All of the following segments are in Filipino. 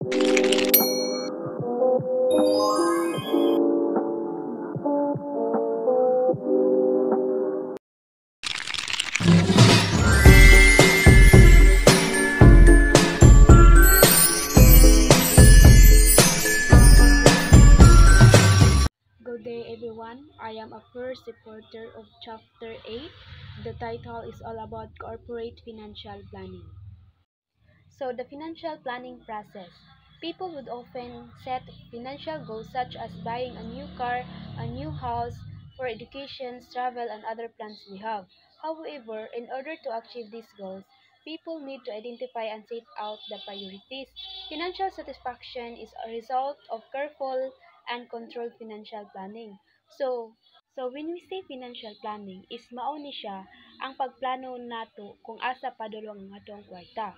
Good day everyone, I am a first reporter of Chapter 8. The title is all about corporate financial planning. So the financial planning process. People would often set financial goals such as buying a new car, a new house, for education, travel, and other plans we have. However, in order to achieve these goals, people need to identify and set out the priorities. Financial satisfaction is a result of careful and controlled financial planning. So when we say financial planning, is mao ni siya ang pagplano nato kung asa padulong ang atong kwarta.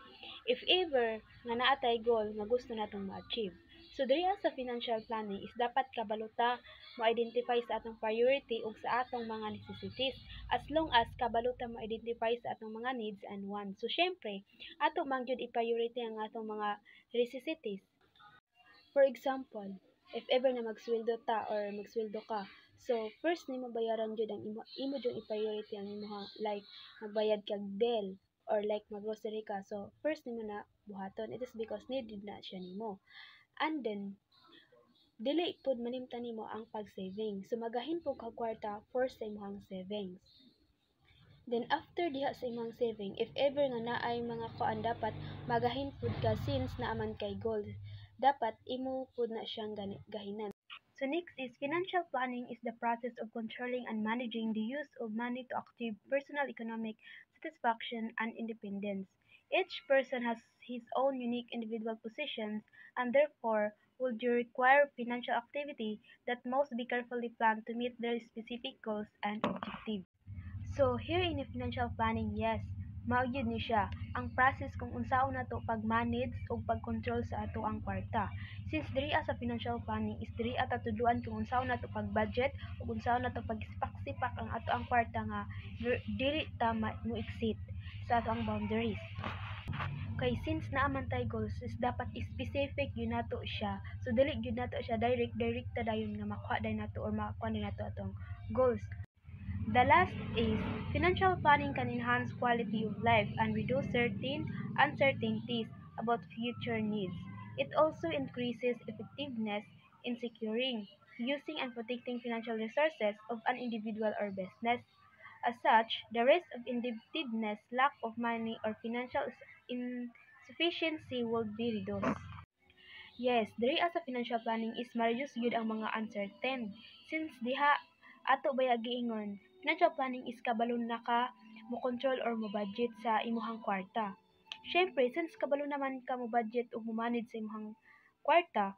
If ever nga naatay goal nga gusto natong ma-achieve. So diri sa financial planning is dapat kabaluta mo-identify sa atong priority ug sa atong mga necessities, as long as kabaluta mo-identify sa atong mga needs and wants. So syempre, ato man gyud i-priority ang atong mga necessities. For example, if ever na magsweldo ta or magsweldo ka, so first nimo bayaran jud ang imo jud i-priority ang imo like magbayad kag bill or like mag-grocery ka. So first nimo na buhaton. It is because needed na siya nimo. And then dili pud manimtan nimo ang pag-saving. So magahin po kag kwarta for sa imong savings. Then after diha sa imong saving, if ever nga naay mga kuan dapat magahin pud ka since naaman kay goal. Dapat imo pud na siyang gahinan. So next is financial planning is the process of controlling and managing the use of money to achieve personal economic satisfaction and independence. Each person has his own unique individual positions and therefore would require financial activity that must be carefully planned to meet their specific goals and objectives. So here in the financial planning, yes, mao gyud ni siya ang process kung unsaon nato pag-manage o pag-control sa ato ang kwarta. Since diri sa financial planning is diri ata tudloan kung unsaon nato pag-budget o unsaon nato pag-sipak-sipak ang ato ang kwarta nga dili ta mo exceed sa ato ang boundaries. Kay since naaman tay goals is dapat specific yun nato siya. So dili gyud nato siya direct ta dayon nga makuha day nato or makuha day nato atong goals. The last is financial planning can enhance quality of life and reduce certain uncertainties about future needs. It also increases effectiveness in securing, using, and protecting financial resources of an individual or business. As such, the risk of indebtedness, lack of money, or financial insufficiency will be reduced. Yes, diri sa financial planning is ma-reduce gyud ang mga uncertain. Since diha ato baya giingon, financial planning is kabalo na ka mo control or mo budget sa imuhang kwarta. Syempre, since kabalo naman ka mo budget o mo manage sa imuhang kwarta,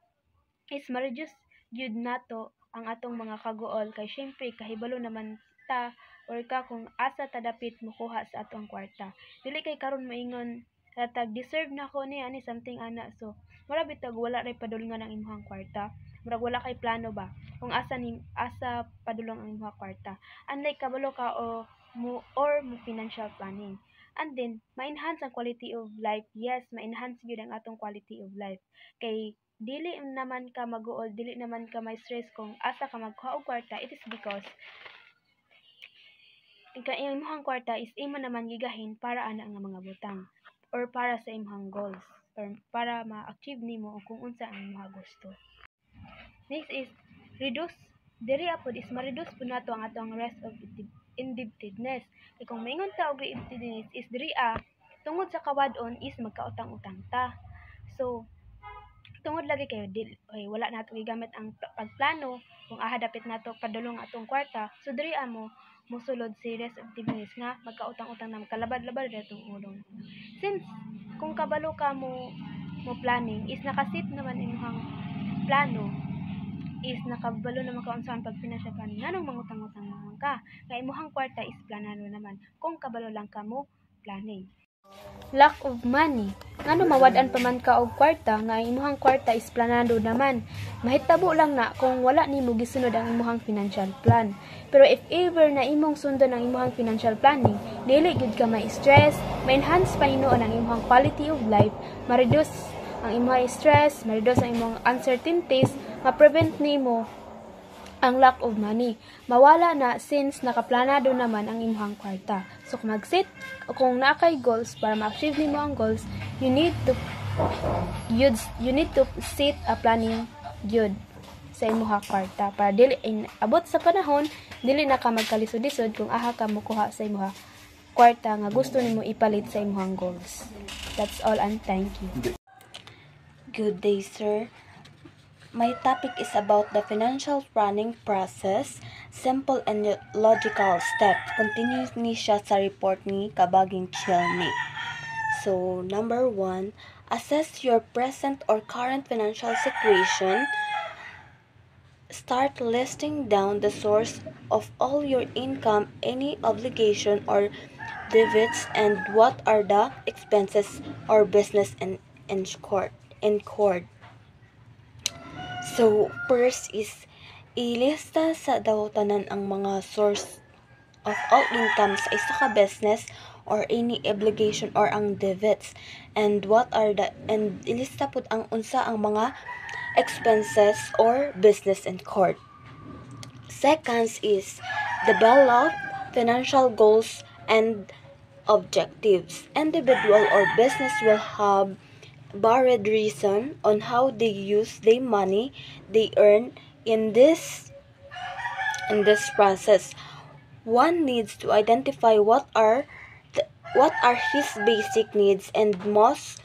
is ma-reduce gyud nato ang atong mga kagool kay syempre kahibalo naman ta or ka kung asa ta dapit mokuha sa atong kwarta. Dili kay karon moingon tag deserve na ko ni ani something ana. So mura bitag wala ray padulngan ang imong kwarta. Murag wala kay plano ba kung asa padulong ang imong kwarta. Unlike kabalo ka o mo financial planning. And then ma-enhance ang quality of life. Yes, ma-enhance gyud ang atong quality of life. Kay dili naman ka maguol, dili naman ka may stress kung asa ka magkuha og kwarta. It is because ang imong kwarta is imo naman gigahin para ana nga mga butang or para sa imong goals or para ma-achieve nimo o kung unsa ang imong gusto. Next is reduce. Diri apod is ma-reduce pud nato ang atong risk of indebtedness. Kay kung maingon ta og indebtedness is diri tungod sa kawadon is magkautang-utang ta. So tungod lagi kayo wala nato gigamit ang pagplano kung dapit nato padulong atong kwarta. So diri mo mosulod si risk of indebtedness nga magkautang-utang na magkalabad-labad na itong ulong. Since kung kabalo ka mo planning is nakasit naman imong plano is nakabalo naman ka unsaon pag financial planning nganong mangutang-utang naman ka kay imong kwarta is planado naman kung kabalo lang ka mo planning. Lack of money. Ngano mawad-an pa man ka og kwarta nga imong kwarta is planado naman. Mahitabo lang na kung wala nimo gisunod ang imong financial plan. Pero if ever na imong sundon ang imong financial planning, dili gid ka ma-stress, ma-enhance pa hinuon ang imong quality of life, ma-reduce ang imong stress, ma-reduce ang imong uncertainties, ma-prevent nimo ang lack of money. Mawala na since nakaplanado naman ang imong kwarta. So kung naakay goals para ma-achieve nimo ang goals, you need to set a planning gyud sa imong kwarta para dili abot sa panahon dili na ka magkalisod-lisod kung aha ka mokuha sa imong kwarta nga gusto nimo ipalit sa imong goals. That's all and thank you. Good day, sir. My topic is about the financial planning process, simple and logical steps. Continue ni siya sa report ni Kabaging Chilni. So, number 1, assess your present or current financial situation. Start listing down the source of all your income, any obligation or debits, and what are the expenses or business incurred. So, first is ilista sa daw tanan ang mga source of all income sa isa ka business or any obligation or ang debits, and ilista pud ang unsa ang mga expenses or business incurred. Second is develop financial goals and objectives. Individual or business will have varied reason on how they use the money they earn in this process. One needs to identify what are his basic needs and must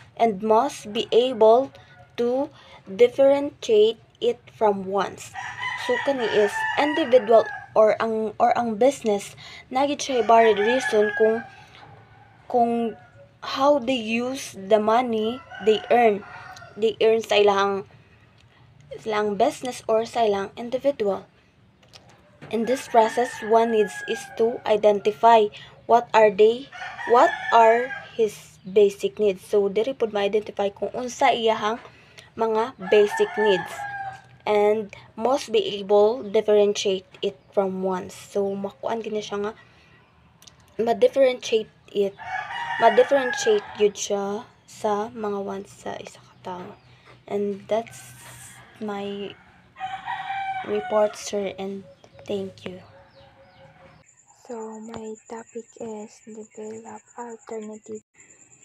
be able to differentiate it from one's. So kani is individual or ang business nagid siya varied reason kung how they use the money they earn sa ilang business or sa ilang individual. In this process, one needs is to identify what are his basic needs. So diri pud ma-identify kung unsa iyahang mga basic needs and must be able differentiate it from one's. So makuan gini siya nga ma-differentiate yun siya sa mga wants sa isa ka tao. And that's my report, sir, and thank you. So my topic is develop alternative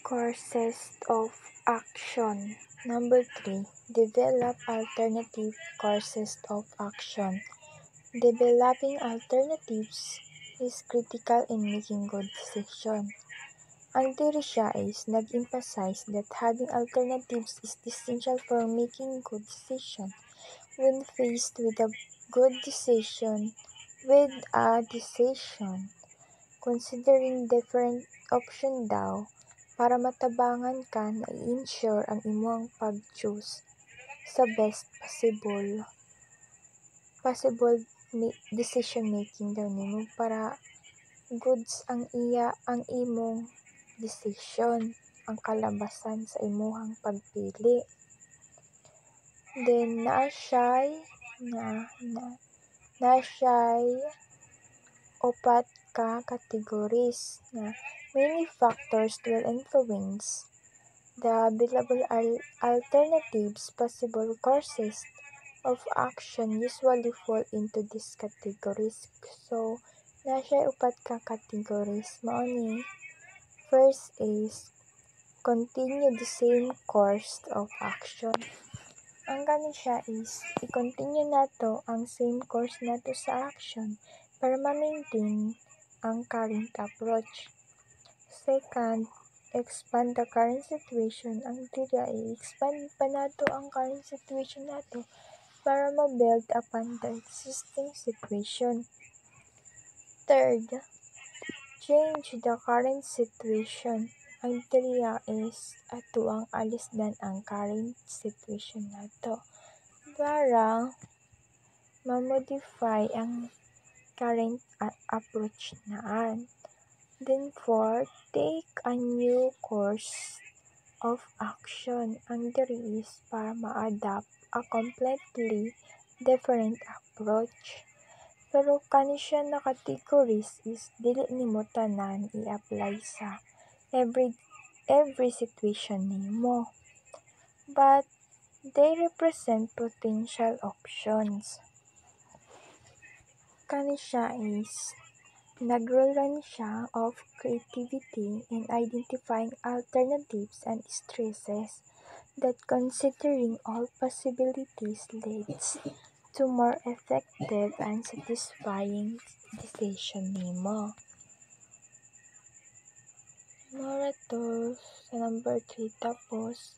courses of action. Number 3, develop alternative courses of action. Developing alternatives is critical in making good decisions. Ang theory siya is nag-emphasize that having alternatives is essential for making good decisions. When faced with a decision, considering different option daw para matabangan ka na i-ensure ang imong pag-choose sa best possible decision making daw nimo para goods ang imong decision, ang kalabasan sa imong pagpili. Then na siya'y upat ka categories na many factors will influence the available alternatives. Possible courses of action usually fall into these categories. So na siya'y upat ka categories. Mao ni first is continue the same course of action. Ang gani siya is i-continue nato ang same course nato sa action para ma-maintain ang current approach. Second, expand the current situation. Ang tiya i-expand pa nato ang current situation nato para ma-build upon the existing situation. Third, change the current situation. Ang tiya is ato ang alisdan ang current situation nato para ma-modify ang current approach naan. Then fourth, take a new course of action. Ang diri is para ma-adapt a completely different approach. Pero kani siya na categories is dili nimo tanan i-apply sa every situation nimo. but they represent potential options. Kani siya is nagrulan siya of creativity in identifying alternatives and stresses that considering all possibilities leads to more effective and satisfying decision nimo. Mora to sa number 3 tapos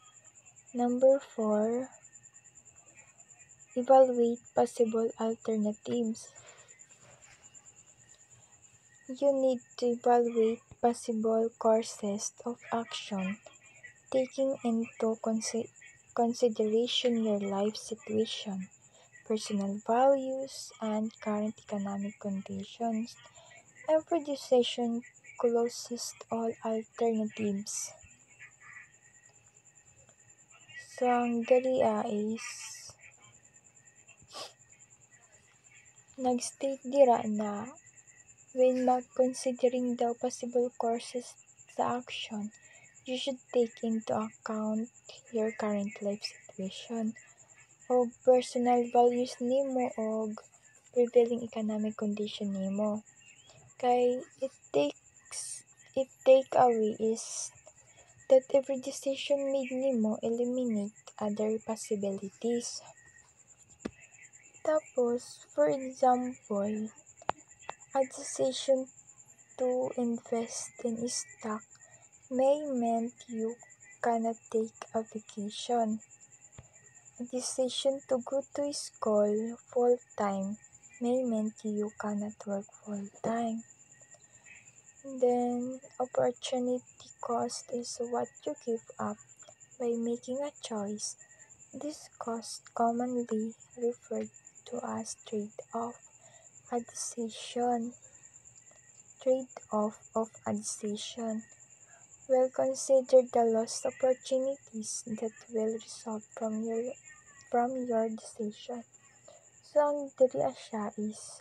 number 4, evaluate possible alternatives. You need to evaluate possible courses of action, taking into consideration your life situation, personal values, and current economic conditions. Every decision closes all alternatives. So, ang gali is nag-state dira na when considering the possible courses sa action, you should take into account your current life situation o personal values nimo o prevailing economic condition nimo. Kay it take away is that every decision made nimo eliminate other possibilities. Tapos, for example, a decision to invest in stock may mean you cannot take a vacation. A decision to go to school full-time may mean you cannot work full-time. Then, opportunity cost is what you give up by making a choice. This cost commonly referred to as trade-off a decision. Trade-off of a decision will consider the lost opportunities that will result from your decision. So, ang diri siya is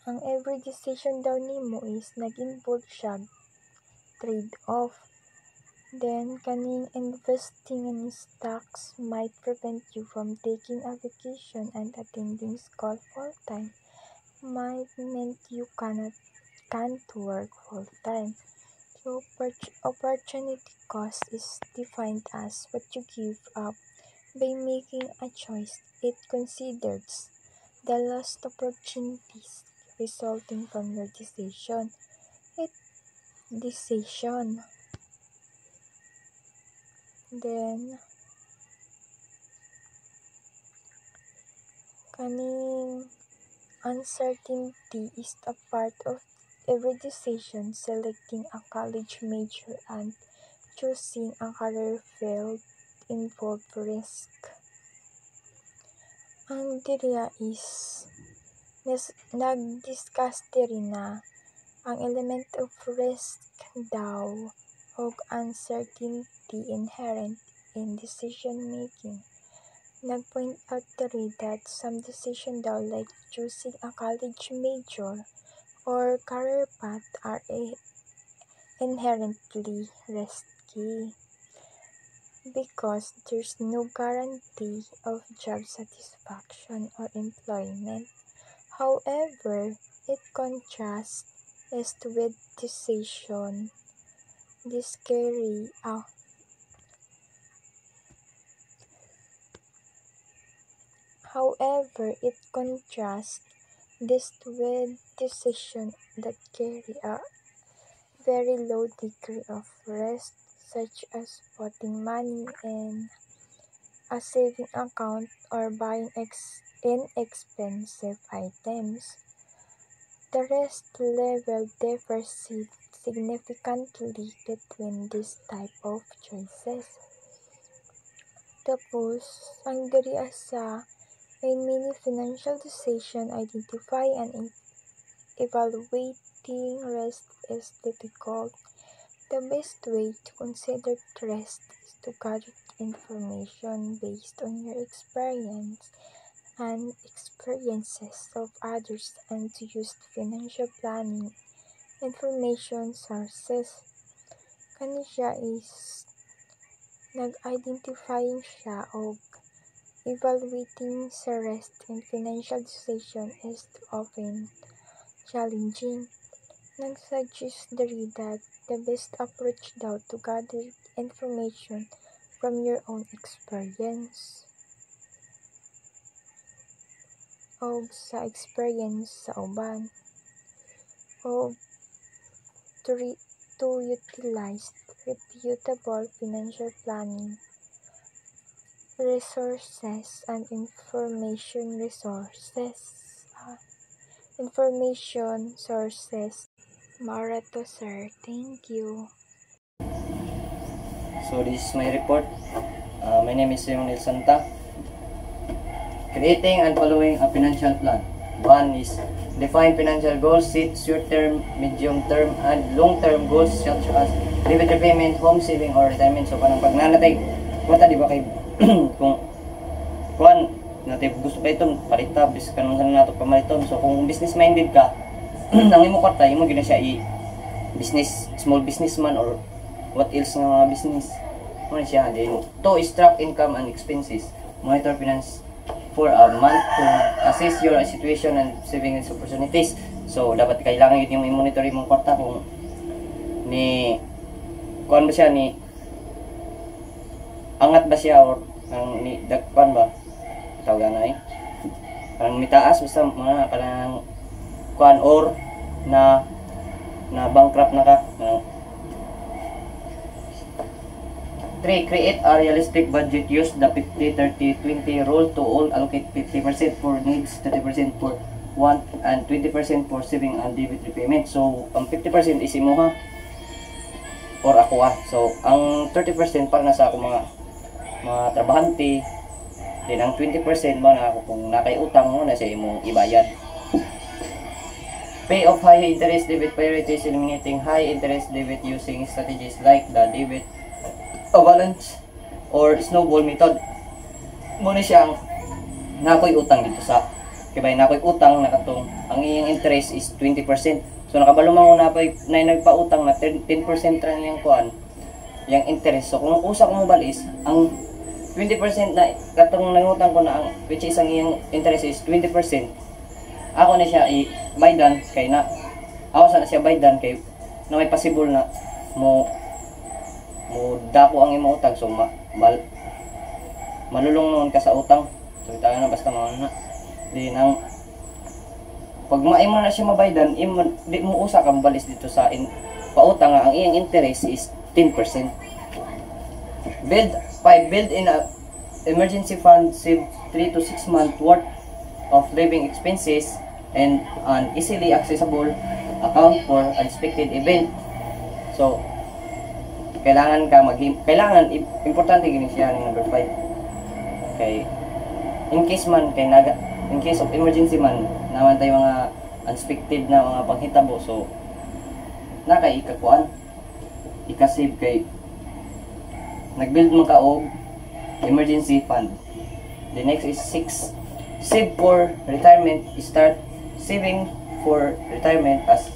ang every decision daw nimo is nag-involve siya trade-off. Then, kaning investing in stocks might prevent you from taking a vacation and attending school full-time. Might mean you can't work full-time. So, opportunity cost is defined as what you give up by making a choice. It considers the lost opportunities resulting from your decision. Then, kaning uncertainty is a part of every decision. Selecting a college major and choosing a career field involve risk. Ang diriya is nag-discuss diri na ang element of risk daw o uncertainty inherent in decision making. Nag-point out diri that some decision daw like choosing a college major or career path are inherently risky because there's no guarantee of job satisfaction or employment. However, it contrasts with decision. This carry However, it contrasts this with decisions that carry a very low degree of risk, such as putting money in a saving account or buying inexpensive items. The risk level differs significantly between this type of choices. Tapos, ang diri sa in many financial decision, identify and evaluating risk is difficult. The best way to consider risk is to gather information based on your experience and experiences of others and to use financial planning information sources. Kani siya is nag-identifying siya og evaluating sa rest in financial decision is often challenging. Nag-suggest diri that the best approach daw to gather information from your own experience o sa experience sa uban o to utilize reputable financial planning resources and information sources. Marato, sir. Thank you. So this is my report. My name is Leonel Santa. Creating and following a financial plan. One is define financial goals, set short-term, medium-term, and long-term goals such as debt repayment, home saving, or retirement. So parang pag nanatay, mata di ba kay kung kuan natin gusto pa ito palita bis kanang sana nato pamaliton. So kung business minded ka, ang imo kwarta imo gina siya i business, small businessman or what else nga mga business. Ano siya din to extract income and expenses, monitor finance for a month to assess your situation and saving opportunities. So dapat kailangan yun yung i-monitor yung kwarta kung ni kuan ba siya ni angat ba siya or ang ni dagpan ba tawagan na parang mitaas basta mga parang kuan or na bankrupt na ka. 3. Create a realistic budget. Use the 50-30-20 rule to all allocate 50% for needs, 30% for want, and 20% for saving and debt repayment. So, ang 50% is imuha or ako So, ang 30% para nasa ako mga trabahante. Then, ang 20% mo na ako kung nakay utang mo na sa imong ibayad. Pay off high interest debit priorities, eliminating high interest debit using strategies like the debit avalanche or snowball method. Muna siyang nakoy utang dito sa kaya nakoy utang nakatong ang iyang interest is 20%. So nakabalo man na nagpautang na 10% ra niyang kuan yang interest. So kung usa ko mo balis ang 20% na katong nangutang ko na ang which is ang iyang interest is 20%. Ako na siya i-baydan kay na ako sana siya baydan kay na may possible na mo dako ang imong utang. So malulong noon ka sa utang. So tayo na basta na din ang pag maimo na siya mabaydan di mo usa kang balis dito sa pautang nga ang iyang interest is 10%. Build in a emergency fund, save 3 to 6 months worth of living expenses and an easily accessible account for unexpected event. So kailangan importante gini siya ni number 5 kay in case of emergency man naman tayo mga unexpected na mga panghitabo. So nakay ika-save kay nag-build mo ka og emergency fund. The next is 6. Save for retirement. Start saving for retirement as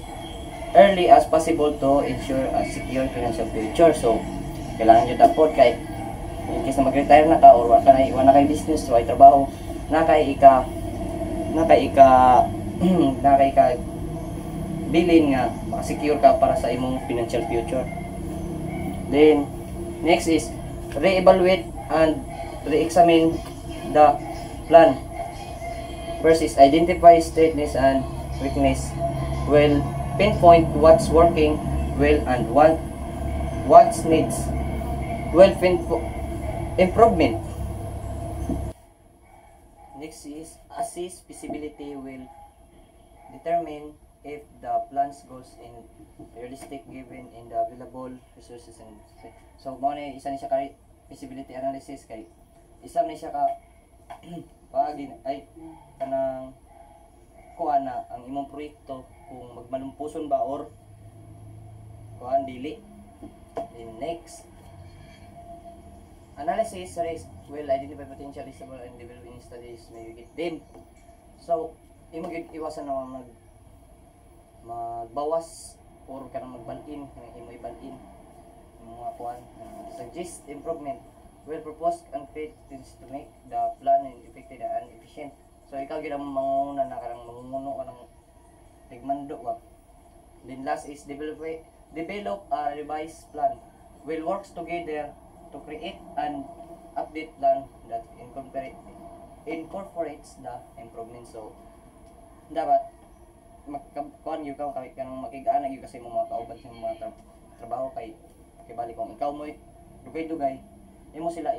early as possible to ensure a secure financial future. So kailangan nyo tapos kay in case na mag-retire na ka or wala na kay business o ay trabaho nakay ika bilin nga makasecure ka para sa imong financial future. Then next is re-evaluate and re-examine the plan. First is identify strengths and weakness. Well, pinpoint what's working well and what needs improvement. Next is assess feasibility. Will determine if the plan's goals in realistic given in the available resources. And so mo ni isa ni siya ka feasibility analysis kay isa ni siya ka pagin ay kanang kuan na ang imong proyekto kung magmalumpuson ba or kuan dili. Then next analysis risk. Will identify potential risks and developing studies may get them. So imo gyud iwasan na magbawas or kanang magbalin kanang imo ibalin mga kuan suggest improvement will propose and create things to make the plan and effective and efficient. So ikaw gid ang manguna na karang manguno ka ng tigmando wa. Then last is develop a revised plan. Will works together to create an update plan that incorporates the improvement. So dapat magkuan gyud ka kay kanang makig-ana gyud kasi mo mga kauban sa mga trabaho kay balik kung ikaw mo dugay-dugay imo sila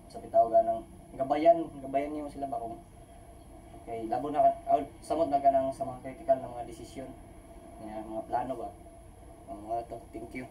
sa bitaw ganang gabayan niyo sila ba kung kay labo na samot na kanang sa mga critical na mga desisyon mga plano ba mga to. Thank you.